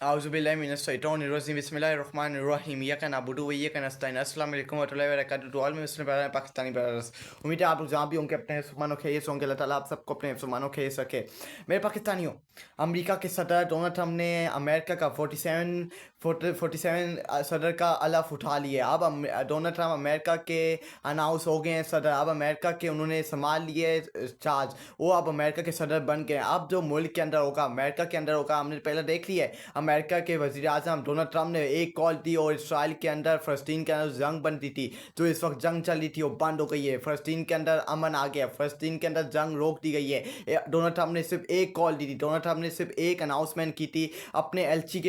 أعوذ بالله من الشیطان الرجیم بسم اللہ الرحمن الرحیم یکا نعبد و یکا نستعین السلام علیکم ورحمۃ اللہ وبرکاتہ to all Muslim brother Pakistani brothers. امید ہے آپ لوگ جہاں بھی ہوں گے اپنے مسلمانوں خیریت سے ہوں گے. اللہ تعالیٰ آپ سب کو اپنے مسلمانوں خیریت رکھے. میرے پاکستانیوں، امریکہ کے صدر ڈونلڈ ٹرمپ نے امریکہ کا 47 صدر کا الف اٹھا لیا. اب ڈونلڈ ٹرمپ امریکہ کے اناؤنس ہو گئے ہیں صدر. اب امریکہ کے انہوں نے سنبھال لیے چارج. وہ اب امریکہ کے صدر بن گئے. اب جو ملک کے اندر ہوگا، امریکہ کے اندر ہوگا، ہم نے پہلے دیکھ لیا ہے امریکہ کے وزیر اعظم ڈونلڈ ٹرمپ نے ایک کال دی اور اسرائیل کے اندر فلسطین کے اندر جنگ بنتی تھی. جو اس وقت جنگ چل رہی تھی وہ بند ہو گئی ہے. فلسطین کے اندر امن آ گیا، فلسطین کے اندر جنگ روک دی گئی ہے. ڈونلڈ ٹرمپ نے صرف ایک کال دی تھی، ڈونلڈ ٹرمپ نے صرف ایک اناؤنسمنٹ کی تھی اپنے ایلچی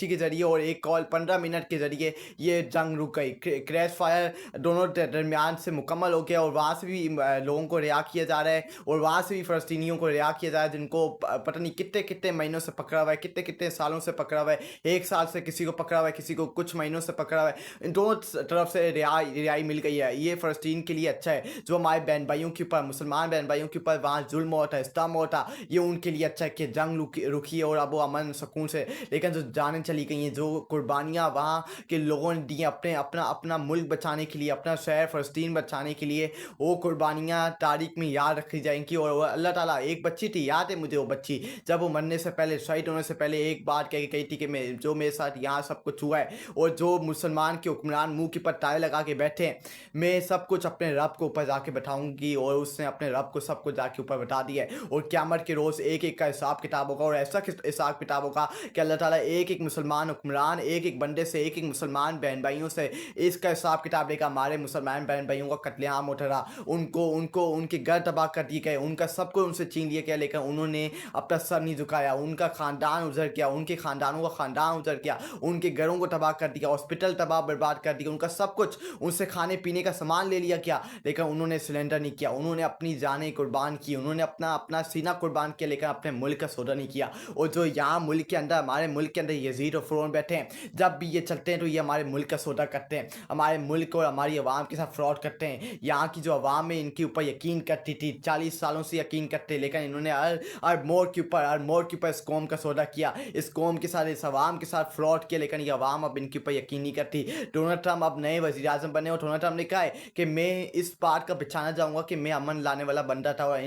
کے ذریعے، اور ایک کال 15 منٹ کے ذریعے یہ جنگ رک گئی. کریش فائر دونوں درمیان سے مکمل ہو گیا، اور وہاں سے بھی لوگوں کو رہا کیا جا رہا ہے، اور وہاں سے بھی فلسطینیوں کو رہا کیا جا رہا ہے جن کو پتہ نہیں کتنے مہینوں سے پکڑا ہوا ہے، کتنے سالوں سے پکڑا ہوا ہے. ایک سال سے کسی کو پکڑا ہوا ہے، کسی کو کچھ مہینوں سے پکڑا ہوا ہے. ان دونوں طرف سے رہائی مل گئی ہے. یہ فلسطین کے لیے اچھا ہے. جو ہمارے بہن بھائیوں کے اوپر، مسلمان بہن بھائیوں کے اوپر وہاں ظلم ہوتا ہے، ستم ہوتا، یہ ان کے لیے اچھا ہے کہ جنگ رکی اور اب وہ امن سکون سے. لیکن جو جانیں چلی گئی ہیں، جو قربانیاں وہاں کے لوگوں نے دی اپنا ملک بچانے کے لیے، اپنا شہر فلسطین بچانے کے لیے، وہ قربانیاں تاریخ میں یاد رکھی جائیں گی. اور اللہ تعالیٰ، ایک بچی تھی، یاد ہے مجھے وہ بچی، جب وہ مرنے سے پہلے، شہید ہونے سے پہلے ایک بات کہہ کے گئی تھی کہ جو میرے ساتھ یہاں سب کچھ ہوا ہے، اور جو مسلمان کے حکمران منہ کے پر تالے لگا کے بیٹھے ہیں، میں سب کچھ اپنے رب کو اوپر جا کے بتاؤں گی. اور اس نے اپنے رب کو سب کچھ جا کے اوپر بتا دیا ہے. اور قیامت کے روز ایک کا حساب کتاب ہوگا، اور ایسا حساب کتاب ہوگا کہ اللہ تعالیٰ ایک مسلمان حکمران، ایک بندے سے، ایک مسلمان بہن بھائیوں سے اس کا حساب کتاب لے گا. ہمارے مسلمان بہن بھائیوں کا قتل عام ہوتا رہا، ان کے گھر تباہ کر دیے گئے، ان کا سب کو ان سے چھین لیا گیا، لیکن انہوں نے اپنا سر نہیں جھکایا. ان کا خاندان اجڑ گیا، ان کے خاندانوں کا خاندان اجڑ گیا، ان کے گھروں کو تباہ کر دیا، ہاسپٹل تباہ برباد کر دیا، ان کا سب کچھ، ان سے کھانے پینے کا سامان لے لیا گیا، لیکن انہوں نے سلنڈر نہیں کیا. انہوں نے اپنی جانیں قربان کی، انہوں نے اپنا سینہ قربان کیا، لیکن اپنے ملک کا سودا نہیں کیا. اور جو یہاں ملک کے اندر، ہمارے ملک کے اندر یزید اور فرعون بیٹھے ہیں، جب بھی یہ چلتے ہیں تو یہ ہمارے ملک کا سودا کرتے ہیں، ہمارے ملک اور ہماری عوام کے ساتھ فراڈ کرتے ہیں. یہاں کی جو عوام ہے ان کے اوپر یقین کرتی تھی، 40 سالوں سے یقین کرتے، لیکن انہوں نے ہر موڑ کے اوپر اس قوم کا سودا کیا، اس قوم کے ساتھ، اس عوام کے ساتھ فراڈ کیا، لیکن یہ عوام اب ان کے اوپر یقین نہیں کرتی. ڈونلڈ ٹرمپ اب نئے وزیر اعظم بنے، اور ڈونلڈ ٹرمپ نے کہا ہے کہ میں اس بات کا بچانا چاہوں گا کہ میں امن لانے والا بندہ تھا. اور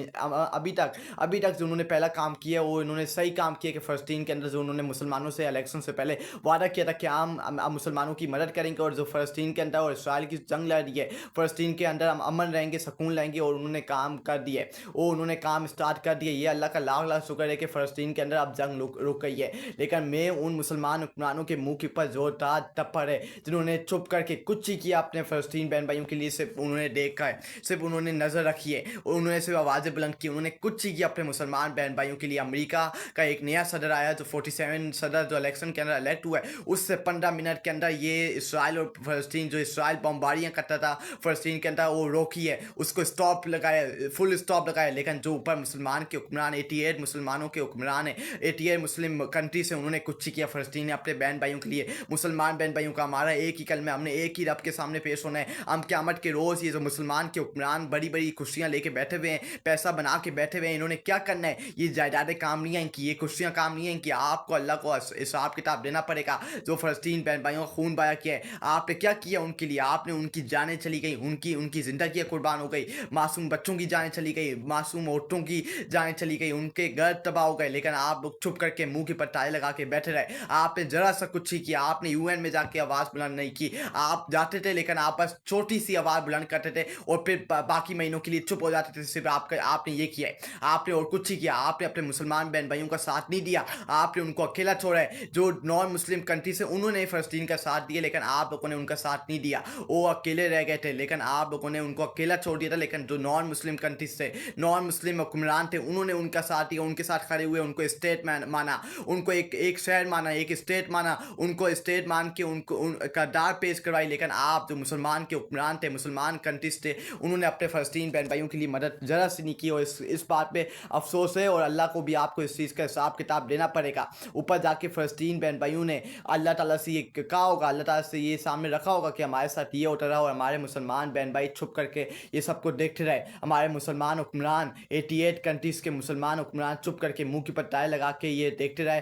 ابھی تک جو انہوں نے پہلا کام کیا وہ انہوں نے صحیح کام کیا کہ فلسطین کے اندر جو انہوں نے مسلمانوں سے الیکشن سے پہلے وعدہ کیا تھا کہ ہم مسلمانوں کی مدد کریں گے، اور جو فلسطین کے اندر اور اسرائیل کی جنگ لڑ رہی ہے، فلسطین کے اندر ہم امن رہیں گے، سکون لیں گے، اور انہوں نے کام کر دیا، اور انہوں نے کام اسٹارٹ کر دیا. یہ اللہ کا لاکھ شکر ہے کہ فلسطین کے اندر اب جنگ رک گئی ہے. لیکن میں ان مسلمان حکمرانوں کے منہ کے اوپر زوردار تپڑ ہے جنہوں نے چپ کر کے کچھ ہی کیا اپنے فلسطین بہن بھائیوں کے لیے. صرف انہوں نے دیکھا ہے، صرف انہوں نے نظر رکھی ہے، اور انہوں نے صرف آوازیں بلند کی، انہوں نے کچھ ہی کیا اپنے مسلمان بہن بھائیوں کے لیے. امریکہ کا ایک نیا صدر آیا، جو 47 صدر جو الیکشن کے اندر الیکٹ ہوا ہے، اس سے 15 منٹ کے اندر یہ اسرائیل اور فلسطین، جو اسرائیل بمباریاں کرتا تھا فلسطین کے اندر، وہ روکی ہے، اس کو اسٹاپ لگایا، فل اسٹاپ لگایا. لیکن جو اوپر مسلمان کے حکمران، 88 مسلمانوں کے حکمران ہیں، 88 مسلم کنٹری سے، انہوں نے کچھ ہی کیا فلسطین نے اپنے بہن بھائیوں کے لیے. مسلمان بہن بھائیوں کا ہمارا ایک ہی کلمہ، ہم نے ایک ہی رب کے سامنے پیش ہونا ہے. ہم قیامت کے روز یہ جو مسلمان کے حکمران بڑی بڑی خوشیاں لے کے بیٹھے ہوئے ہیں، پیسہ بنا کے بیٹھے ہوئے ہیں، انہوں نے کیا کرنا ہے؟ یہ جائیدادیں کام نہیں ہیں کہ یہ خوشیاں کام نہیں ہیں کہ آپ کو اللہ کو حساب کتاب دینا پڑے گا. جو فلسطین بہن بھائیوں کا خون بہا کیا ہے، آپ نے کیا کیا ان کے لیے؟ آپ نے ان کی جانیں چلی گئی، ان کی زندگیاں قربان ہو گئی، معصوم بچوں کی جانیں چلی گئی، معصوم عورتوں کی جانیں چلی گئی، ان کے گھر تباہ ہو گئے، لیکن آپ لوگ چھپ کر کے منہ کے پر تالے لگا کے بیٹھے رہے. آپ نے ذرا سا کچھ ہی کیا، آپ نے UN میں جا کے آواز بلند نہیں کی. آپ جاتے تھے لیکن آپ بس چھوٹی سی آواز بلند کرتے تھے، اور پھر باقی مہینوں کے لیے چپ ہو جاتے تھے. صرف آپ نے یہ کیا ہے، آپ نے اور کچھ ہی کیا. آپ نے اپنے مسلمان بہن بھائیوں کا ساتھ نہیں دیا، آپ نے ان کو اکیلا چھوڑا ہے. جو نان مسلم کنٹری سے، انہوں نے فلسطین کا ساتھ دیا، لیکن آپ لوگوں نے ان کا ساتھ نہیں دیا، وہ اکیلے رہ گئے تھے. لیکن آپ لوگوں نے ان کو اکیلا چھوڑ دیا تھا. لیکن جو نان مسلم کنٹریز سے نان مسلم حکمران تھے، انہوں نے ان کا ساتھ دیا، ان کے ساتھ کھڑے ہوئے، ان کو اسٹیٹ مانا، ان کو ایک شہر مانا، ایک اسٹیٹ مانا، ان کو اسٹیٹ مان کے ان کو کردار پیش کروائی. لیکن آپ جو مسلمان کے حکمران تھے، مسلمان کنٹریز تھے، انہوں نے اپنے فلسطین بہن بھائیوں کے لیے مدد ذرا سی نہیں کی. اور اس بات پہ افسوس ہے، اور اللہ کو بھی آپ کو اس چیز کا حساب کتاب دینا پڑے گا. اوپر جا کے فلسطین بہن بھائیوں نے اللہ تعالیٰ سے یہ کہا ہوگا، اللہ تعالیٰ سے یہ سامنے رکھا ہوگا کہ ہمارے ساتھ یہ ہوتا رہا، اور ہمارے مسلمان بہن بھائی چھپ کر کے یہ سب کو دیکھتے رہے. ہمارے مسلمان حکمران، 88 کنٹریز کے مسلمان حکمران چھپ کر کے منہ کی پر تالے لگا کے یہ دیکھتے رہے،